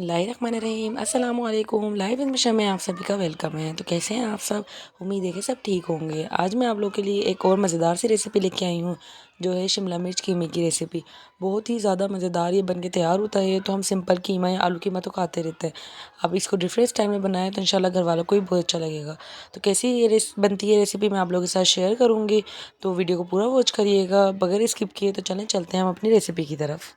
बिस्मिल्लाहिर्रहमानिर्रहीम अस्सलामुअलैकुम। Live in mission में आप सभी का वेलकम है। तो कैसे हैं आप सब? उम्मीद है कि सब ठीक होंगे। आज मैं आप लोगों के लिए एक और मज़ेदार सी रेसिपी लेके आई हूँ, जो है शिमला मिर्च कीमे की रेसिपी। बहुत ही ज़्यादा मज़ेदार ये बन के तैयार होता है। तो हम सिंपल कीमा या आलू कीमा तो खाते रहते हैं, अब इसको डिफरेंट स्टाइल में बनाएं तो इंशाल्लाह घर वालों को भी बहुत अच्छा लगेगा। तो कैसी ये बनती है रेसिपी मैं आप लोगों के साथ शेयर करूँगी, तो वीडियो को पूरा वॉच करिएगा बगैर स्किप किए। तो चलते हैं हम अपनी रेसिपी की तरफ।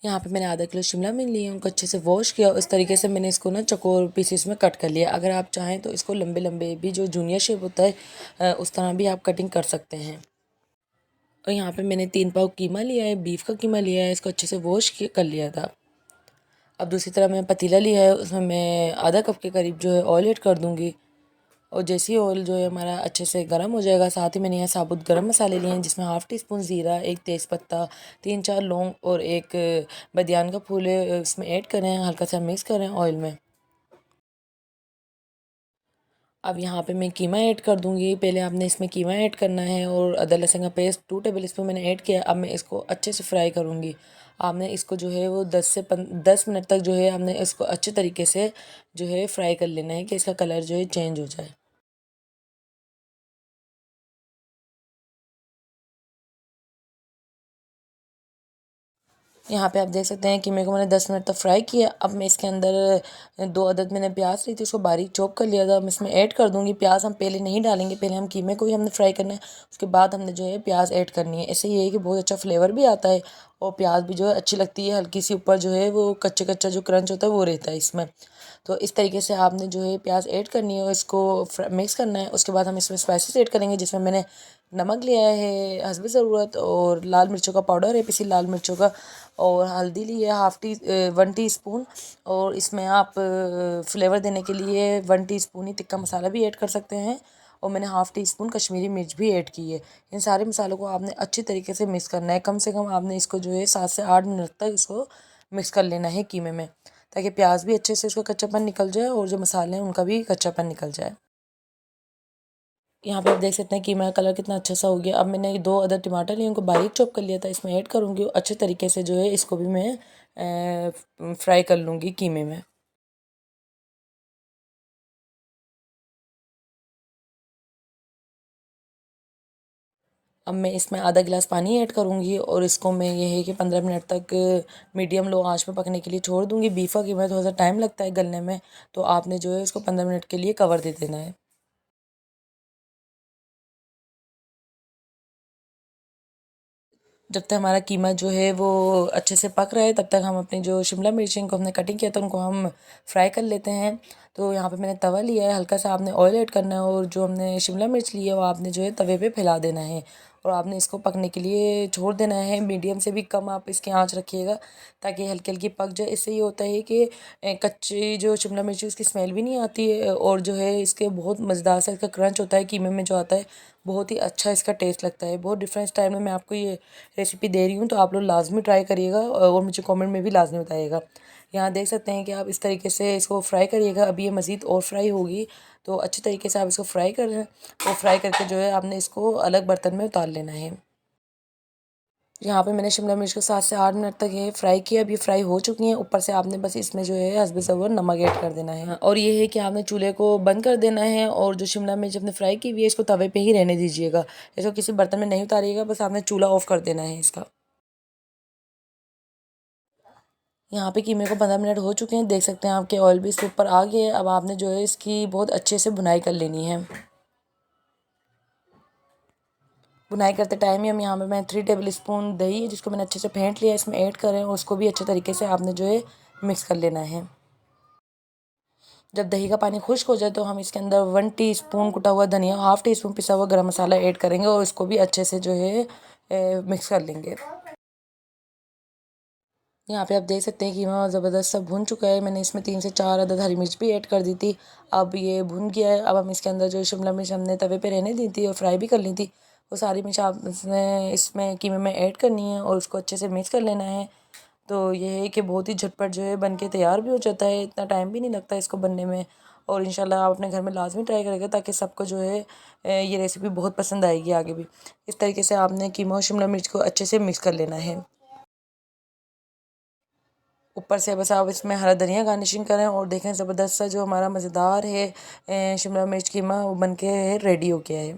यहाँ पे मैंने आधा किलो शिमला मिर्च लिए, उनको अच्छे से वॉश किया। इस तरीके से मैंने इसको ना चौकोर पीसेस में कट कर लिया। अगर आप चाहें तो इसको लंबे लंबे भी, जो जूनियर शेप होता है उस तरह भी आप कटिंग कर सकते हैं। और यहाँ पे मैंने 3 पाव कीमा लिया है, बीफ का कीमा लिया है, इसको अच्छे से वॉश कर लिया था। अब दूसरी तरफ मैं पतीला लिया है, उसमें मैं आधा कप के करीब जो है ऑयल ऐड कर दूँगी। और जैसे ही ऑयल जो है हमारा अच्छे से गर्म हो जाएगा, साथ ही मैंने यहाँ साबुत गरम मसाले लिए हैं, जिसमें हाफ़ टी स्पून ज़ीरा, एक तेज़पत्ता, 3-4 लौंग और एक बदियान का फूल है, इसमें ऐड करें, हल्का सा मिक्स करें ऑयल में। अब यहाँ पे मैं कीमा ऐड कर दूँगी। पहले आपने इसमें कीमा ऐड करना है और अदरक लहसुन का पेस्ट 2 टेबल स्पून मैंने ऐड किया। अब मैं इसको अच्छे से फ्राई करूँगी। आपने इसको जो है वो 10 मिनट तक जो है आपने इसको अच्छे तरीके से जो है फ्राई कर लेना है, कि इसका कलर जो है चेंज हो जाए। यहाँ पे आप देख सकते हैं कि मेरे को मैंने 10 मिनट तक फ्राई किया। अब मैं इसके अंदर 2 अदद मैंने प्याज ली थी, उसको बारीक चॉप कर लिया था। मैं इसमें ऐड कर दूँगी। प्याज हम पहले नहीं डालेंगे, पहले हम कीमे को ही हमने फ्राई करना है, उसके बाद हमने जो है प्याज ऐड करनी है। इससे ये है कि बहुत अच्छा फ्लेवर भी आता है और प्याज भी जो है अच्छी लगती है। हल्की सी ऊपर जो है वो कच्चे कच्चा जो क्रंच होता है वो रहता है इसमें। तो इस तरीके से आपने जो है प्याज ऐड करनी है और इसको मिक्स करना है। उसके बाद हम इसमें स्पाइसेस ऐड करेंगे, जिसमें मैंने नमक लिया है हस्ब ज़रूरत, और लाल मिर्चों का पाउडर है, पिसी लाल मिर्चों का, और हल्दी ली है 1 टीस्पून। और इसमें आप फ्लेवर देने के लिए 1 टीस्पून ही तिक्का मसाला भी ऐड कर सकते हैं। और मैंने हाफ़ टी स्पून कश्मीरी मिर्च भी ऐड की है। इन सारे मसालों को आपने अच्छी तरीके से मिक्स करना है। कम से कम आपने इसको जो है 7 से 8 मिनट तक इसको मिक्स कर लेना है कीमे में, ताकि प्याज भी अच्छे से इसका कच्चापन निकल जाए और जो मसाले हैं उनका भी कच्चापन निकल जाए। यहाँ पे आप देख सकते हैं कीमा का कलर कितना अच्छा सा हो गया। अब मैंने 2 अदर टमाटर लिए, उनको बारीक चॉप कर लिया था, इसमें ऐड करूँगी। अच्छे तरीके से जो है इसको भी मैं फ्राई कर लूँगी कीमे में। अब मैं इसमें आधा गिलास पानी ऐड करूँगी और इसको मैं ये है कि 15 मिनट तक मीडियम लो आंच में पकने के लिए छोड़ दूँगी। बीफ का कीमा थोड़ा सा टाइम लगता है गलने में, तो आपने जो है इसको 15 मिनट के लिए कवर दे देना है। जब तक हमारा कीमा जो है वो अच्छे से पक रहा है, तब तक हम अपनी जो शिमला मिर्च इनको हमने कटिंग किया था उनको हम फ्राई कर लेते हैं। तो यहाँ पे मैंने तवा लिया है, हल्का सा आपने ऑयल ऐड करना है और जो हमने शिमला मिर्च ली है वो आपने जो है तवे पे फैला देना है और आपने इसको पकने के लिए छोड़ देना है। मीडियम से भी कम आप इसकी आंच रखिएगा, ताकि हल्की हल्की पक जाए। इससे ये होता है कि कच्ची जो शिमला मिर्च है उसकी स्मेल भी नहीं आती है, और जो है इसके बहुत मज़ेदार सा इसका क्रंच होता है कीमे में जो आता है, बहुत ही अच्छा इसका टेस्ट लगता है। बहुत डिफरेंट स्टाइल में मैं आपको ये रेसिपी दे रही हूँ, तो आप लोग लाजमी ट्राई करिएगा और मुझे कमेंट में भी लाजमी बताइएगा। यहाँ देख सकते हैं कि आप इस तरीके से इसको फ्राई करिएगा। अभी ये मज़ीद और फ्राई होगी, तो अच्छे तरीके से आप इसको फ्राई करें और फ्राई करके जो है आपने इसको अलग बर्तन में उतार लेना है। यहाँ पे मैंने शिमला मिर्च को 7 से 8 मिनट तक ये फ्राई किया। अब ये फ्राई हो चुकी हैं। ऊपर से आपने बस इसमें जो है हस्बे ज़रूरत नमक ऐड कर देना है, और ये है कि आपने चूल्हे को बंद कर देना है और जो शिमला मिर्च आपने फ्राई की हुई है इसको तवे पे ही रहने दीजिएगा। इसको किसी बर्तन में नहीं उतारिएगा, बस आपने चूल्हा ऑफ कर देना है इसका। यहाँ पे कीमे को 15 मिनट हो चुके हैं। देख सकते हैं आपके ऑयल भी इसके ऊपर आ गया है। अब आपने जो है इसकी बहुत अच्छे से भुनाई कर लेनी है। बुनाई करते टाइम ही हम यहाँ पे मैं 3 टेबल स्पून दही है जिसको मैंने अच्छे से फेंट लिया इसमें ऐड करें, और उसको भी अच्छे तरीके से आपने जो है मिक्स कर लेना है। जब दही का पानी खुश्क हो जाए तो हम इसके अंदर 1 टीस्पून कुटा हुआ धनिया, हाफ़ टी स्पून पिसा हुआ गरम मसाला ऐड करेंगे और इसको भी अच्छे से जो है मिक्स कर लेंगे। यहाँ पे आप देख सकते हैं कि कीमा ज़बरदस्त सा भुन चुका है। मैंने इसमें 3 से 4 अदद हरी मिर्च भी ऐड कर दी थी। अब ये भुन गया है। अब हम इसके अंदर जो शिमला मिर्च हमने तवे पे रहने दी थी और फ्राई भी कर ली थी, वो सारी मिर्च आपने इसमें कीमे में ऐड करनी है और उसको अच्छे से मिक्स कर लेना है। तो ये है कि बहुत ही झटपट जो है बन के तैयार भी हो जाता है, इतना टाइम भी नहीं लगता इसको बनने में। और इंशाल्लाह आप अपने घर में लाजमी ट्राई करेंगे, ताकि सबको जो है ये रेसिपी बहुत पसंद आएगी आगे भी। इस तरीके से आपने कीमा और शिमला मिर्च को अच्छे से मिक्स कर लेना है। ऊपर से बस आप इसमें हरा धनिया गार्निशिंग करें और देखें ज़बरदस्त सा जो हमारा मज़ेदार है शिमला मिर्च कीमा वो बन के रेडी हो गया है।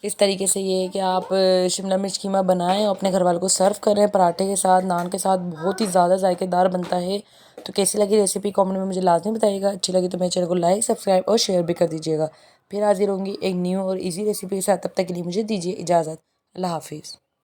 इस तरीके से ये है कि आप शिमला मिर्च कीमा बनाएं और अपने घर वालों को सर्व करें पराठे के साथ, नान के साथ। बहुत ही ज़्यादा जायकेदार बनता है। तो कैसी लगी रेसिपी कमेंट में मुझे लाजमी बताइएगा। अच्छी लगी तो मेरे चैनल को लाइक, सब्सक्राइब और शेयर भी कर दीजिएगा। फिर हाजिर होंगी एक न्यू और इजी रेसिपी के साथ। तब तक के लिए मुझे दीजिए इजाज़त। अल्लाह हाफिज़।